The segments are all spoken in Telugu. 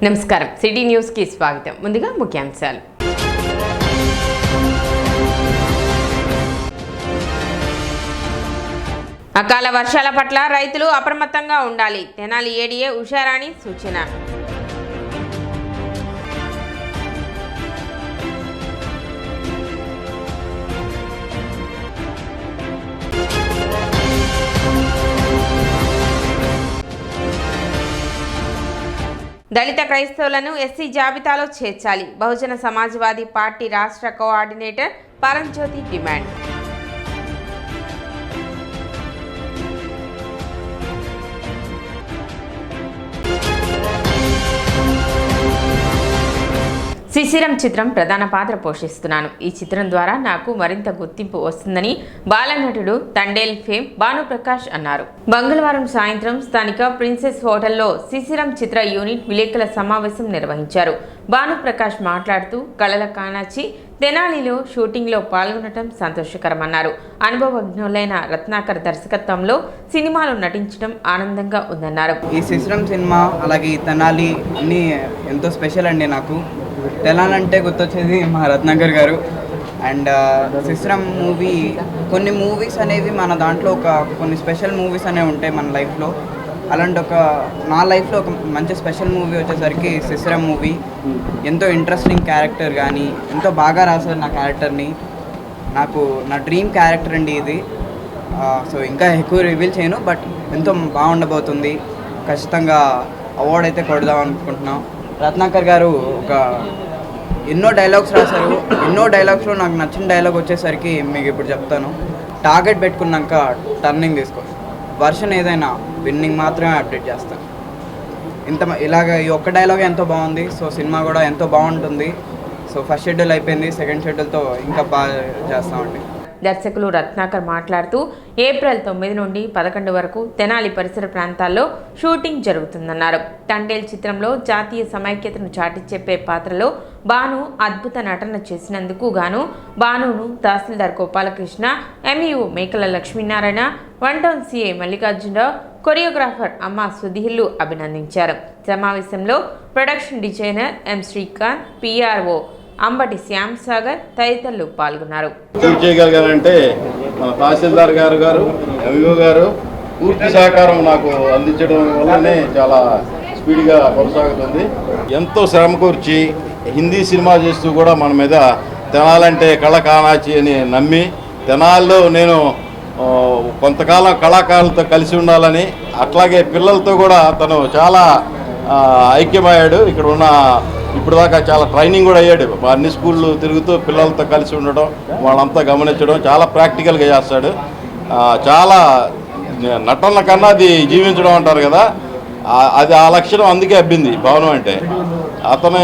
నమస్కారం సిటీ న్యూస్ కి స్వాగతం. ముందుగా ముఖ్యాంశాలు. అకాల వర్షాల పట్ల రైతులు అప్రమత్తంగా ఉండాలి. తెనాలి ఏడీఏ ఉషారాణి సూచన. దళిత క్రైస్తవులను ఎస్సీ జాబితాలో చేర్చాలి. బహుజన సమాజ్వాదీ పార్టీ రాష్ట్ర కోఆర్డినేటర్ పరంజ్యోతి డిమాండ్. శిశిరం చిత్రం ప్రధాన పాత్ర పోషిస్తున్నాను. ఈ చిత్రం ద్వారా నాకు మరింత గుర్తింపు వస్తుందని బాలనటుడు తండేల్ ఫేమ్ భానుప్రకాష్ అన్నారు. మంగళవారం సాయంత్రం స్థానిక ప్రిన్సెస్ హోటల్లో శిశిరం చిత్ర యూనిట్ విలేకరుల సమావేశం నిర్వహించారు. భానుప్రకాష్ మాట్లాడుతూ కళల కానాచి తెనాలిలో షూటింగ్లో పాల్గొనడం సంతోషకరమన్నారు. అనుభవజ్ఞులైన రత్నాకర్ దర్శకత్వంలో సినిమాలో నటించడం ఆనందంగా ఉందన్నారు. ఈ శిశిరం సినిమా అలాగే ఈ తెనాలి అన్నీ ఎంతో స్పెషల్ అండి. నాకు తెనాలి అంటే గుర్తొచ్చేది మా రత్నాకర్ గారు. అండ్ శిశిరం మూవీ, కొన్ని మూవీస్ అనేవి మన దాంట్లో కొన్ని స్పెషల్ మూవీస్ అనేవి ఉంటాయి మన లైఫ్లో. అలాంటి నా లైఫ్లో ఒక మంచి స్పెషల్ మూవీ వచ్చేసరికి శిశిరం మూవీ. ఎంతో ఇంట్రెస్టింగ్ క్యారెక్టర్, కానీ ఎంతో బాగా రాశారు నా క్యారెక్టర్ని. నా డ్రీమ్ క్యారెక్టర్ అండి ఇది. సో ఇంకా ఎక్కువ రివీల్ చేయను, బట్ ఎంతో బాగుండబోతుంది. ఖచ్చితంగా అవార్డు అయితే కొడదాం అనుకుంటున్నాం. రత్నాకర్ గారు ఎన్నో డైలాగ్స్ రాశారు. ఎన్నో డైలాగ్స్లో నాకు నచ్చిన డైలాగ్ వచ్చేసరికి మీకు ఇప్పుడు చెప్తాను. టార్గెట్ పెట్టుకున్నాక టర్నింగ్ తీసుకో, వర్షన్ ఏదైనా విన్నింగ్ మాత్రమే అప్డేట్ చేస్తాను. ఇలాగ ఈ ఒక్క డైలాగ్ ఎంతో బాగుంది. సో సినిమా కూడా ఎంతో బాగుంటుంది. సో ఫస్ట్ షెడ్యూల్ అయిపోయింది, సెకండ్ షెడ్యూల్తో ఇంకా బాగా చేస్తామండి. దర్శకులు రత్నాకర్ మాట్లాడుతూ ఏప్రిల్ 9 నుండి 11 వరకు తెనాలి పరిసర ప్రాంతాల్లో షూటింగ్ జరుగుతుందన్నారు. తండేల్ చిత్రంలో జాతీయ సమైక్యతను చాటి చెప్పే పాత్రలో భాను అద్భుత నటన చేసినందుకు గాను భానును తహసీల్దార్ గోపాలకృష్ణ, ఎంఈఓ మేకల Lakshminarayana, one town CI Mallikarjunarao, choreographer అమ్మ సుధీర్లు అభినందించారు. సమావేశంలో ప్రొడక్షన్ డిజైనర్ ఎం శ్రీకాంత్, పిఆర్ఓ అంబటి శ్యామ్ సాగర్ తదితరులు పాల్గొన్నారు. చేయగలిగానంటే మన తహసీల్దార్ గారు ఎంఈఓ గారు పూర్తి సహకారం నాకు అందించడం వల్లనే చాలా స్పీడ్గా కొనసాగుతుంది. ఎంతో శ్రమ కూర్చి హిందీ సినిమా చేస్తూ కూడా మన మీద తెనాలంటే కళ కానాచి అని నమ్మి తెనాల్లో నేను కొంతకాలం కళాకారులతో కలిసి ఉండాలని, అట్లాగే పిల్లలతో కూడా తను చాలా ఐక్యమయ్యాడు. ఇక్కడ ఉన్న ఇప్పుడు దాకా చాలా ట్రైనింగ్ కూడా అయ్యాడు. అన్ని స్కూళ్ళు తిరుగుతూ పిల్లలతో కలిసి ఉండడం, వాళ్ళంతా గమనించడం, చాలా ప్రాక్టికల్గా చేస్తాడు. చాలా నటనల కన్నా అది జీవించడం అంటారు కదా, అది ఆ లక్షణం అందుకే అబ్బింది భవనం అంటే. అతను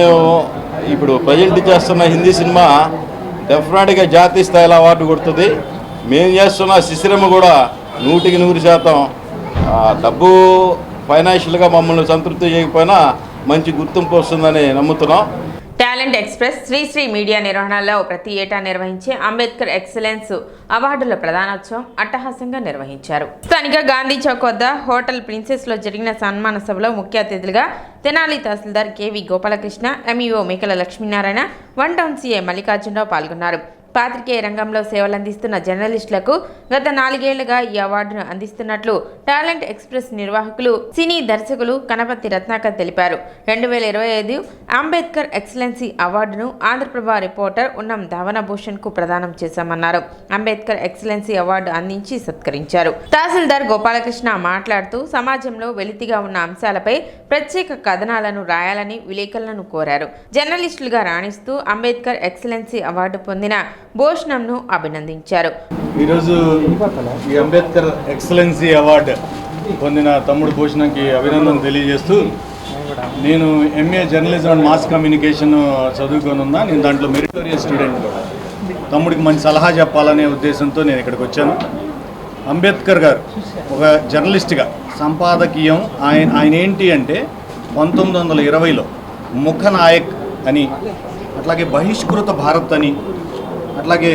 ఇప్పుడు ప్రజెంట్ చేస్తున్న హిందీ సినిమా డెఫినెట్గా జాతీయ స్థాయిలో అవార్డు కొడుతుంది. మేము చేస్తున్న శిశిరము కూడా 100% డబ్బు ఫైనాన్షియల్గా మమ్మల్ని సంతృప్తి చేయకపోయినా మంచి గుర్తింపు వస్తుందని నమ్ముతున్నాం. టాలెంట్ ఎక్స్ప్రెస్ శ్రీశ్రీ మీడియా నిర్వహణలో ప్రతి ఏటా నిర్వహించే అంబేద్కర్ ఎక్సలెన్స్ అవార్డుల ప్రధానోత్సవం అట్టహాసంగా నిర్వహించారు. స్థానిక గాంధీ చౌక్ వద్ద హోటల్ ప్రిన్సెస్లో జరిగిన సన్మాన సభలో ముఖ్య అతిథులుగా తెనాలి తహసీల్దార్ కేవి గోపాలకృష్ణ, ఎంఈఓ మేకల Lakshminarayana, one town CI Mallikarjunarao పాల్గొన్నారు. పాత్రికేయ రంగంలో సేవలందిస్తున్న జర్నలిస్టులకు గత 4 ఏళ్లుగా ఈ అవార్డును అందిస్తున్నట్లు టాలెంట్ ఎక్స్ప్రెస్ నిర్వాహకులు సినీ దర్శకులు కనపర్తి రత్నాకర్ తెలిపారు. 2025 అంబేద్కర్ ఎక్సలెన్సీ అవార్డును ఆంధ్రప్రభ రిపోర్టర్ ఉన్నం ధావనభూషణ్ కు ప్రదానం చేశామన్నారు. అంబేద్కర్ ఎక్సలెన్సీ అవార్డు అందించి సత్కరించారు. తహసీల్దార్ గోపాలకృష్ణ మాట్లాడుతూ సమాజంలో వెలితిగా ఉన్న అంశాలపై ప్రత్యేక కథనాలను రాయాలని విలేకరులను కోరారు. జర్నలిస్టులుగా రాణిస్తూ అంబేద్కర్ ఎక్సలెన్సీ అవార్డు పొందిన భూషణంను అభినందించారు. ఈరోజు ఈ అంబేద్కర్ ఎక్సలెన్సీ అవార్డు పొందిన తమ్ముడు భూషణంకి అభినందన తెలియజేస్తూ, నేను MA journalism and mass communication చదువుకొని ఉన్నా. నేను దాంట్లో మెరిటోరియస్ స్టూడెంట్ కూడా. తమ్ముడికి మంచి సలహా చెప్పాలనే ఉద్దేశంతో నేను ఇక్కడికి వచ్చాను. అంబేద్కర్ గారు ఒక జర్నలిస్ట్గా సంపాదకీయం ఆయన ఏంటి అంటే 1920లో ముఖనాయక్ అని, అట్లాగే బహిష్కృత భారత్ అని, అట్లాగే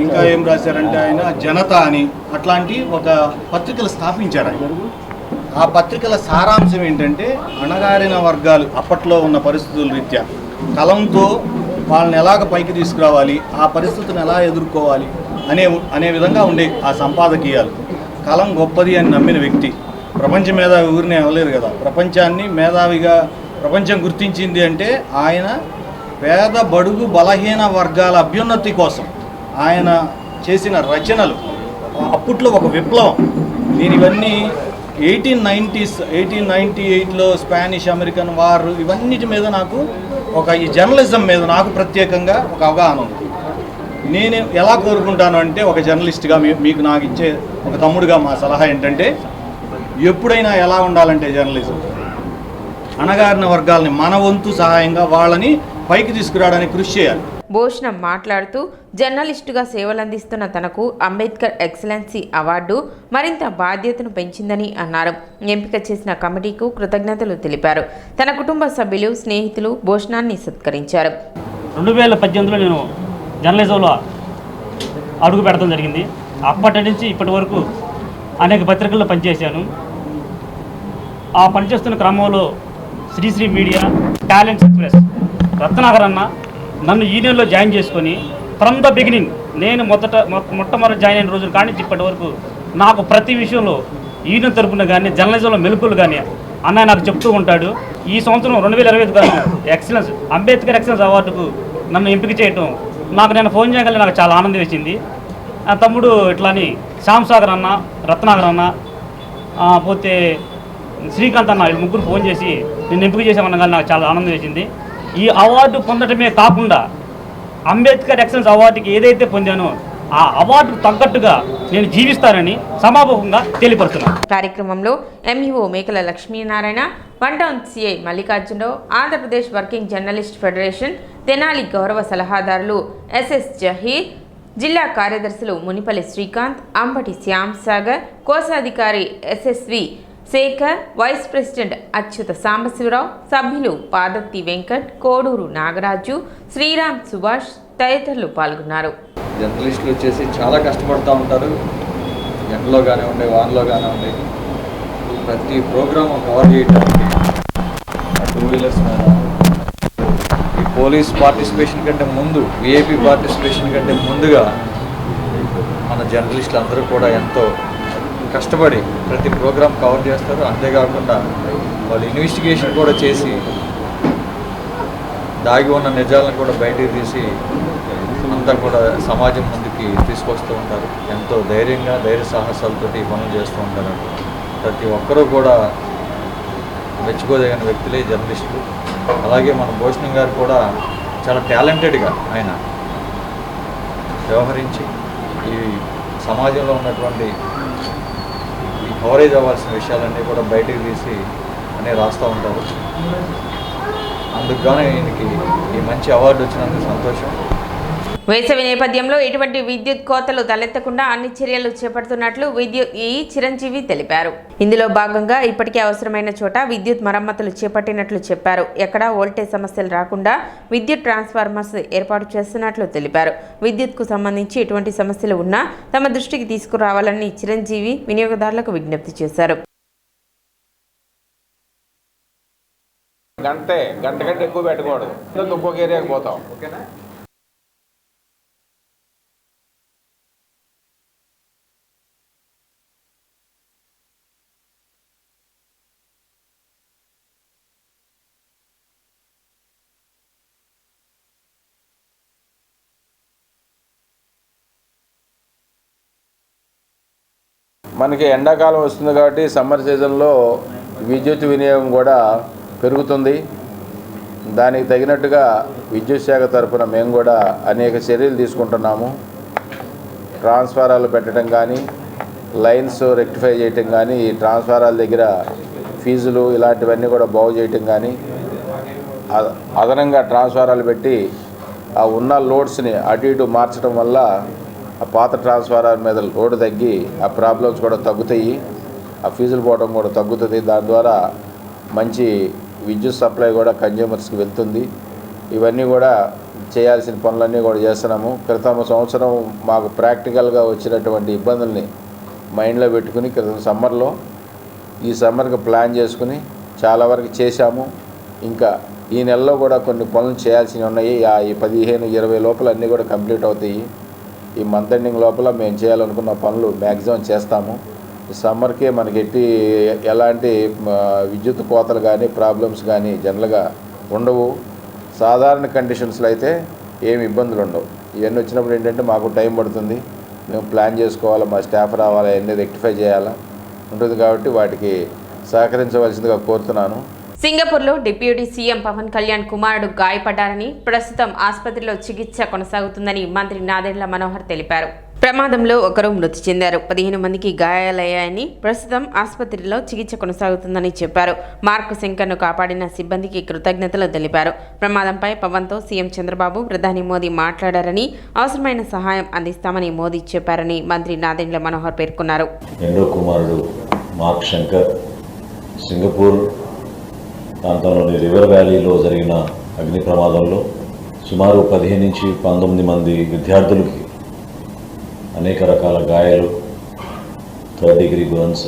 ఇంకా ఏం రాశారంటే ఆయన జనత అని, అట్లాంటి ఒక పత్రికలు స్థాపించారు ఆయన. ఆ పత్రికల సారాంశం ఏంటంటే అణగారిన వర్గాలు అప్పట్లో ఉన్న పరిస్థితుల రీత్యా కలంతో వాళ్ళని ఎలాగ పైకి తీసుకురావాలి, ఆ పరిస్థితిని ఎలా ఎదుర్కోవాలి అనే విధంగా ఉండే ఆ సంపాదకీయాలు. కలం గొప్పది అని నమ్మిన వ్యక్తి, ప్రపంచ మేధావి ఊరినే అవ్వలేదు కదా, ప్రపంచాన్ని మేధావిగా ప్రపంచం గుర్తించింది అంటే ఆయన పేద బడుగు బలహీన వర్గాల అభ్యున్నతి కోసం ఆయన చేసిన రచనలు అప్పట్లో ఒక విప్లవం. నేను ఇవన్నీ 1898లో స్పానిష్ అమెరికన్ వార్ ఇవన్నిటి మీద నాకు ఈ జర్నలిజం మీద నాకు ప్రత్యేకంగా ఒక అవగాహన ఉంది. నేను ఎలా కోరుకుంటాను అంటే ఒక జర్నలిస్ట్గా మీకు నాకు ఇచ్చే ఒక తమ్ముడుగా మా సలహా ఏంటంటే ఎప్పుడైనా ఎలా ఉండాలంటే జర్నలిజం అణగారిన వర్గాలని మన వంతు సహాయంగా వాళ్ళని పైకి తీసుకురావడానికి కృషి చేయాలి. భూషణం మాట్లాడుతూ జర్నలిస్టుగా సేవలందిస్తున్న తనకు అంబేద్కర్ ఎక్సలెన్సీ అవార్డు మరింత బాధ్యతను పెంచిందని అన్నారు. ఎంపిక చేసిన కమిటీకు కృతజ్ఞతలు తెలిపారు. తన కుటుంబ సభ్యులు, స్నేహితులు భూషణాన్ని సత్కరించారు. 2018లో నేను జర్నలిజంలో అడుగు పెడతాం జరిగింది. అప్పటి నుంచి ఇప్పటి వరకు అనేక పత్రికల్లో పనిచేశాను. ఆ పనిచేస్తున్న క్రమంలో Sri Sri media, talents express, Ratnakar అన్న నన్ను యూనియన్లో జాయిన్ చేసుకొని ఫ్రమ్ ద బిగినింగ్ నేను మొట్టమొదటి జాయిన్ అయిన రోజులు కానీ ఇప్పటి వరకు నాకు ప్రతి విషయంలో యూనియన్ తరపున కానీ జర్నలిజంలో మెలుపులు కానీ అన్నయ్య నాకు చెప్తూ ఉంటాడు. ఈ సంవత్సరం 2025 గాను ఎక్సలెన్స్ అంబేద్కర్ ఎక్సలెన్స్ అవార్డుకు నన్ను ఎంపిక చేయటం నేను ఫోన్ చేయగలిగి నాకు చాలా ఆనందం వేసింది. నా తమ్ముడు ఇట్లాని శ్యామ్ సాగర్ అన్న, రత్నాకర్ అన్న, పోతే శ్రీకాంత్ అన్న వీళ్ళు ముగ్గురు ఫోన్ చేసి నేను ఎంపిక చేసామన్న కానీ నాకు చాలా ఆనందం వేసింది. ఈ అవార్డు పొందడమే కాకుండా అంబేద్కర్ ఎక్సలెన్స్ అవార్డుకి ఏదైతే పొందానో ఆ అవార్డుకు తగ్గట్టుగా నేను జీవిస్తానని సమాపకంగా తెలియపరుస్తున్నాను. కార్యక్రమంలో ఎంఈఓ మేకల Lakshminarayana, one town CI Mallikarjunarao, Andhra Pradesh working journalist federation Tenali గౌరవ సలహాదారులు ఎస్ఎస్ జహీర్, జిల్లా కార్యదర్శులు మునిపల్లి శ్రీకాంత్, అంబటి శ్యామ్ సాగర్, కోశాధికారి SSV Shekhar, vice president Achyuta Sambasivarao, సభ్యులు పాదత్తి వెంకట్, కోడూరు నాగరాజు, శ్రీరామ్ సుభాష్ తదితరులు పాల్గొన్నారు. జర్నలిస్టులు వచ్చేసి చాలా కష్టపడుతూ ఉంటారు. ఎండలో కానివ్వండి, వానలో కానివ్వండి, ప్రతి ప్రోగ్రామ్ కవర్ చేయడానికి 2 వీలర్స్ మీద ఈ పోలీస్ పార్టిసిపేషన్ కంటే ముందు, విఐపి పార్టిసిపేషన్ కంటే ముందుగా మన జర్నలిస్టులు అందరూ కూడా ఎంతో కష్టపడి ప్రతి ప్రోగ్రామ్ కవర్ చేస్తారు. అంతేకాకుండా వాళ్ళు ఇన్వెస్టిగేషన్ కూడా చేసి దాగి ఉన్న నిజాలను కూడా బయటికి తీసి అంతా కూడా సమాజం ముందుకి తీసుకొస్తూ ఉంటారు. ఎంతో ధైర్యంగా, ధైర్య సాహసాలతో పనులు చేస్తూ ఉంటారు. ప్రతి ఒక్కరూ కూడా మెచ్చుకోదగిన వ్యక్తులే జర్నలిస్టులు. అలాగే మన భూషణం గారు కూడా చాలా టాలెంటెడ్గా ఆయన వ్యవహరించి ఈ సమాజంలో ఉన్నటువంటి ఈ కవరేజ్ అవ్వాల్సిన విషయాలన్నీ కూడా బయటకు తీసి అన్నీ రాస్తూ ఉంటారు. అందుకు గాను ఈయనకి ఈ మంచి అవార్డు వచ్చినందుకు సంతోషం. వేసవి నేపథ్యంలో ఎటువంటి విద్యుత్ కోతలు తలెత్తకుండా అన్ని చర్యలు చేపడుతున్నట్లు విద్యుత్ చిరంజీవి తెలిపారు. ఇందులో భాగంగా ఇప్పటికే అవసరమైన చోట విద్యుత్ మరమ్మతులు చేపట్టినట్లు చెప్పారు. ఎక్కడా వోల్టేజ్ సమస్యలు రాకుండా విద్యుత్ ట్రాన్స్ఫార్మర్స్ ఏర్పాటు చేస్తున్నట్లు తెలిపారు. విద్యుత్కు సంబంధించి ఎటువంటి సమస్యలు ఉన్నా తమ దృష్టికి తీసుకురావాలని చిరంజీవి వినియోగదారులకు విజ్ఞప్తి చేశారు. గంట కంటే ఎక్కువ పెట్టకూడదు. ఇంకొక ఏరియాకి పోతాం. మనకి ఎండాకాలం వస్తుంది కాబట్టి సమ్మర్ సీజన్లో విద్యుత్ వినియోగం కూడా పెరుగుతుంది. దానికి తగినట్టుగా విద్యుత్ శాఖ తరఫున మేము కూడా అనేక చర్యలు తీసుకుంటున్నాము. ట్రాన్స్ఫారాలు పెట్టడం కానీ, లైన్స్ రెక్టిఫై చేయటం కానీ, ఈ ట్రాన్స్ఫారాల దగ్గర ఫీజులు ఇలాంటివన్నీ కూడా బాగు చేయటం కానీ, అదనంగా ట్రాన్స్ఫారాలు పెట్టి ఆ ఉన్న లోడ్స్ని అటు ఇటు మార్చడం వల్ల ఆ పాత ట్రాన్స్ఫారాల మీద లోడ్ తగ్గి ఆ ప్రాబ్లమ్స్ కూడా తగ్గుతాయి. ఆ ఫీజులు పోవడం కూడా తగ్గుతుంది. దాని ద్వారా మంచి విద్యుత్ సప్లై కూడా కన్జ్యూమర్స్కి వెళ్తుంది. ఇవన్నీ కూడా చేయాల్సిన పనులన్నీ కూడా చేస్తున్నాము. క్రితం సంవత్సరం మాకు ప్రాక్టికల్గా వచ్చినటువంటి ఇబ్బందుల్ని మైండ్లో పెట్టుకుని క్రితం సమ్మర్లో ఈ సమ్మర్కి ప్లాన్ చేసుకుని చాలా వరకు చేశాము. ఇంకా ఈ నెలలో కూడా కొన్ని పనులు చేయాల్సినవి ఉన్నాయి. ఈ 15-20 లోపల అన్నీ కూడా కంప్లీట్ అవుతాయి. ఈ మంత్ ఎండింగ్ లోపల మేము చేయాలనుకున్న పనులు మ్యాక్సిమం చేస్తాము. ఈ సమ్మర్కి మనకి ఎలాంటి విద్యుత్ కోతలు కానీ ప్రాబ్లమ్స్ కానీ జనరల్గా ఉండవు. సాధారణ కండిషన్స్లో అయితే ఏమి ఇబ్బందులు ఉండవు. ఇవన్నీ వచ్చినప్పుడు ఏంటంటే మాకు టైం పడుతుంది, మేము ప్లాన్ చేసుకోవాలా, మా స్టాఫ్ రావాలా, అన్నీ రెక్టిఫై చేయాలా ఉంటుంది. కాబట్టి వాటికి సహకరించవలసిందిగా కోరుతున్నాను. సింగపూర్లో డిప్యూటీ సీఎం పవన్ కళ్యాణ్ కుమారుడు గాయపడ్డారని, ప్రస్తుతం ఆసుపత్రిలో చికిత్స కొనసాగుతుందని మంత్రి నాదెండ్ల మనోహర్ తెలిపారు. ప్రమాదంలో ఒకరు మృతి చెందారు, 15 మందికి గాయాలయ్యాయని, ప్రస్తుతం ఆసుపత్రిలో చికిత్స కొనసాగుతుందని చెప్పారు. మార్క్ శంకర్ను కాపాడిన సిబ్బందికి కృతజ్ఞతలు తెలిపారు. ప్రమాదంపై పవన్తో సీఎం చంద్రబాబు, ప్రధాని మోదీ మాట్లాడారని, అవసరమైన సహాయం అందిస్తామని మోదీ చెప్పారని మంత్రి నాదెండ్ల మనోహర్ పేర్కొన్నారు. రెండో కుమారుడు మార్క్ శంకర్ సింగపూర్ ప్రాంతంలోని రివర్ వ్యాలీలో జరిగిన అగ్ని ప్రమాదంలో సుమారు 15-19 మంది విద్యార్థులకి అనేక రకాల గాయాలు, 3rd degree బర్న్స్,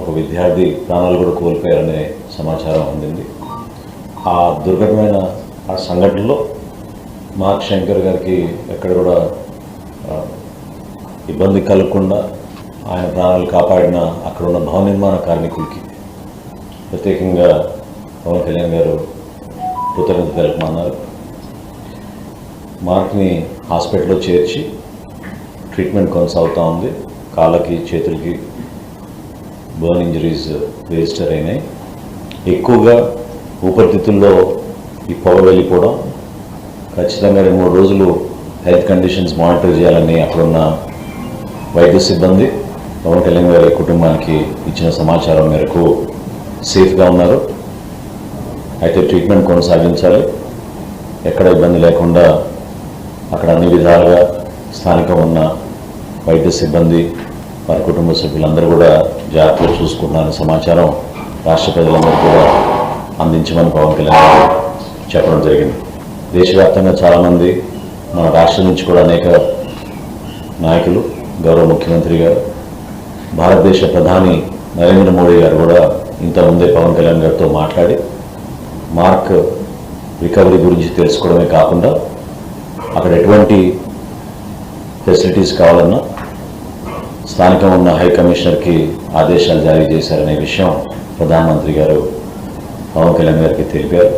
ఒక విద్యార్థి ప్రాణాలు కూడా కోల్పోయారనే సమాచారం అందింది. ఆ దుర్ఘటమైన ఆ సంఘటనలో మార్క్ శంకర్ గారికి ఎక్కడ కూడా ఇబ్బంది కలగకుండా ఆయన ప్రాణాలు కాపాడిన అక్కడ ఉన్న భవన నిర్మాణ కార్మికులకి ప్రత్యేకంగా పవన్ కళ్యాణ్ గారు కృతజ్ఞత తెలుపమన్నారు. మార్క్ని హాస్పిటల్లో చేర్చి ట్రీట్మెంట్ కొనసాగుతూ ఉంది. కాళ్ళకి చేతులకి బర్న్ ఇంజరీస్ రిజిస్టర్ అయినాయి. ఎక్కువగా ఊపిరితిత్తుల్లో ఈ పొగ వెళ్ళిపోవడం, ఖచ్చితంగా 2-3 రోజులు హెల్త్ కండిషన్స్ మానిటర్ చేయాలని అక్కడున్న వైద్య సిబ్బంది పవన్ కళ్యాణ్ గారి కుటుంబానికి ఇచ్చిన సమాచారం మేరకు సేఫ్గా ఉన్నారు. అయితే ట్రీట్మెంట్ కొనసాగించాలి, ఎక్కడ ఇబ్బంది లేకుండా అక్కడ అన్ని విధాలుగా స్థానిక ఉన్న వైద్య సిబ్బంది, వారి కుటుంబ సభ్యులందరూ కూడా జాగ్రత్తగా చూసుకుంటున్నారనే సమాచారం రాష్ట్ర ప్రజలందరూ కూడా అందించమని పవన్ కళ్యాణ్ గారు చెప్పడం జరిగింది. దేశవ్యాప్తంగా చాలామంది, మన రాష్ట్రం నుంచి కూడా అనేక నాయకులు, గౌరవ ముఖ్యమంత్రి గారు, భారతదేశ ప్రధాని నరేంద్ర మోడీ గారు కూడా ఇంతకుముందే పవన్ కళ్యాణ్ గారితో మాట్లాడి మార్క్ రికవరీ గురించి తెలుసుకోవడమే కాకుండా అక్కడ ఎటువంటి ఫెసిలిటీస్ కావాలన్నా స్థానికంగా ఉన్న హై కమిషనర్కి ఆదేశాలు జారీ చేశారనే విషయం ప్రధానమంత్రి గారు పవన్ కళ్యాణ్ గారికి తెలిపారు.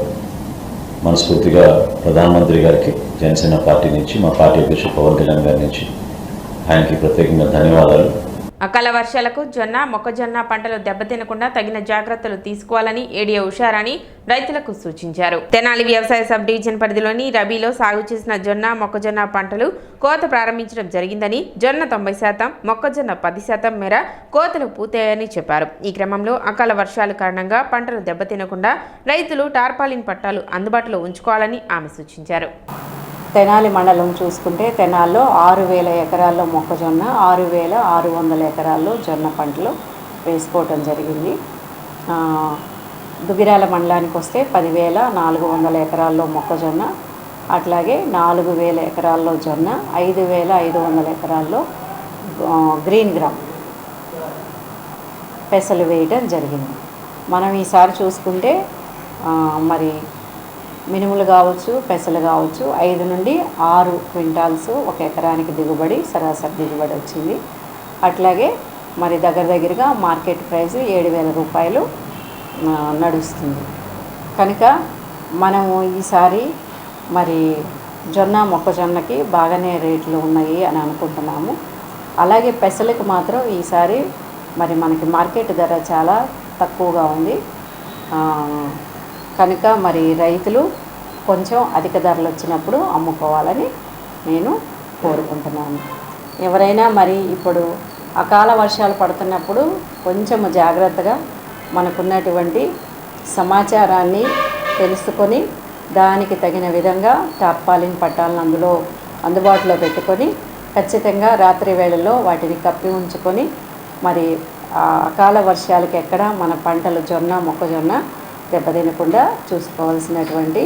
మనస్ఫూర్తిగా ప్రధానమంత్రి గారికి జనసేన పార్టీ నుంచి, మా పార్టీ అధ్యక్షుడు పవన్ కళ్యాణ్ గారి నుంచి ఆయనకి ప్రత్యేకంగా ధన్యవాదాలు. అకాల వర్షాలకు జొన్న, మొక్కజొన్న పంటలు దెబ్బతినకుండా తగిన జాగ్రత్తలు తీసుకోవాలని ఏడీఏ ఉషారాణి రైతులకు సూచించారు. తెనాలి వ్యవసాయ సబ్ డివిజన్ పరిధిలోని రబీలో సాగు చేసిన జొన్న, మొక్కజొన్న పంటలు కోత ప్రారంభించడం జరిగిందని, జొన్న 90%, మొక్కజొన్న 10% మేర కోతలు పూర్తయ్యాయని చెప్పారు. ఈ క్రమంలో అకాల వర్షాల కారణంగా పంటలు దెబ్బతినకుండా రైతులు టార్పాలిన్ పట్టాలు అందుబాటులో ఉంచుకోవాలని ఆమె సూచించారు. తెనాలి మండలం చూసుకుంటే తెనాల్లో 6,000 ఎకరాల్లో మొక్కజొన్న, 6,600 ఎకరాల్లో జొన్న పంటలు వేసుకోవటం జరిగింది. దుగిరాల మండలానికి వస్తే 10,400 ఎకరాల్లో మొక్కజొన్న, అట్లాగే 4,000 ఎకరాల్లో జొన్న, 5,500 ఎకరాల్లో గ్రీన్ గ్రామ్ పెసలు వేయటం జరిగింది. మనం ఈసారి చూసుకుంటే మరి మినుములు కావచ్చు, పెసలు కావచ్చు, 5 నుండి 6 క్వింటాల్స్ ఒక ఎకరానికి దిగుబడి, సరాసరి దిగుబడి వచ్చింది. అట్లాగే మరి దగ్గరగా మార్కెట్ ప్రైస్ 7,000 రూపాయలు నడుస్తుంది. కనుక మనము ఈసారి మరి జొన్న, మొక్కజొన్నకి బాగానే రేట్లు ఉన్నాయి అని అనుకుంటున్నాము. అలాగే పెసలకు మాత్రం ఈసారి మరి మనకి మార్కెట్ ధర చాలా తక్కువగా ఉంది. కనుక మరి రైతులు కొంచెం అధిక ధరలు వచ్చినప్పుడు అమ్ముకోవాలని నేను కోరుకుంటున్నాను. ఎవరైనా మరి ఇప్పుడు అకాల వర్షాలు పడుతున్నప్పుడు కొంచెం జాగ్రత్తగా మనకున్నటువంటి సమాచారాన్ని తెలుసుకొని దానికి తగిన విధంగా టార్పాలిన్ పట్టాలను అందుబాటులో పెట్టుకొని ఖచ్చితంగా రాత్రి వేళల్లో వాటిని కప్పి ఉంచుకొని మరి అకాల వర్షాలకి ఎక్కడ మన పంటలు జొన్న, మొక్కజొన్న దెబ్బతినకుండా చూసుకోవాల్సినటువంటి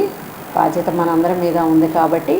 బాధ్యత మనందరి మీద ఉంది. కాబట్టి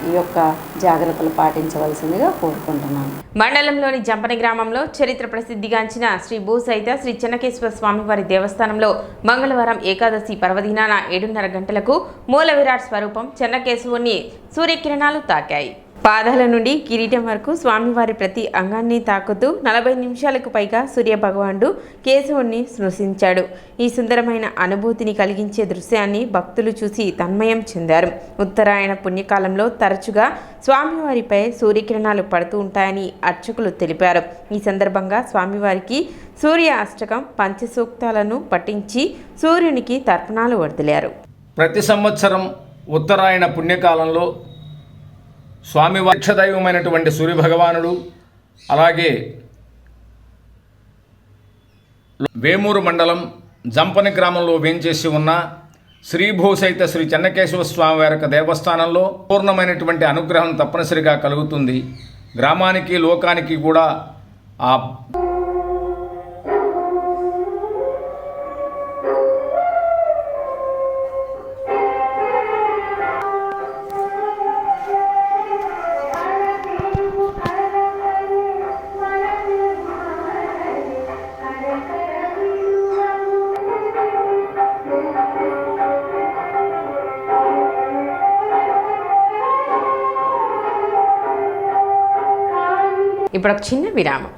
ఈ యొక్క జాగ్రత్తలు పాటించవలసిందిగా కోరుకుంటున్నాను. మండలంలోని జంపని గ్రామంలో చరిత్ర ప్రసిద్ధిగాంచిన శ్రీ భూసహిత శ్రీ చెన్నకేశ్వర స్వామివారి దేవస్థానంలో మంగళవారం ఏకాదశి పర్వదినాన 7:30 గంటలకు మూల విరాట్ స్వరూపం చెన్నకేశవుని సూర్యకిరణాలు తాకాయి. పాదాల నుండి కిరీటం వరకు స్వామివారి ప్రతి అంగాన్ని తాకుతూ 40 నిమిషాలకు పైగా సూర్య భగవానుడు కేశవుణ్ణి స్పృశించాడు. ఈ సుందరమైన అనుభూతిని కలిగించే దృశ్యాన్ని భక్తులు చూసి తన్మయం చెందారు. ఉత్తరాయణ పుణ్యకాలంలో తరచుగా స్వామివారిపై సూర్యకిరణాలు పడుతూ ఉంటాయని అర్చకులు తెలిపారు. ఈ సందర్భంగా స్వామివారికి సూర్య అష్టకం పంచసూక్తాలను పఠించి సూర్యునికి తర్పణాలు వదిలారు. ప్రతి సంవత్సరం ఉత్తరాయణ పుణ్యకాలంలో స్వామివారి ఇష్టదైవమైనటువంటి సూర్యభగవానుడు, అలాగే వేమూరు మండలం జంపని గ్రామంలో వేంచేసి ఉన్న శ్రీభూసహిత శ్రీ చెన్నకేశవ స్వామివారి యొక్క దేవస్థానంలో పూర్ణమైనటువంటి అనుగ్రహం తప్పనిసరిగా కలుగుతుంది. గ్రామానికి లోకానికి కూడా ఆ ఇప్పుడు ఒక చిన్న విరామం.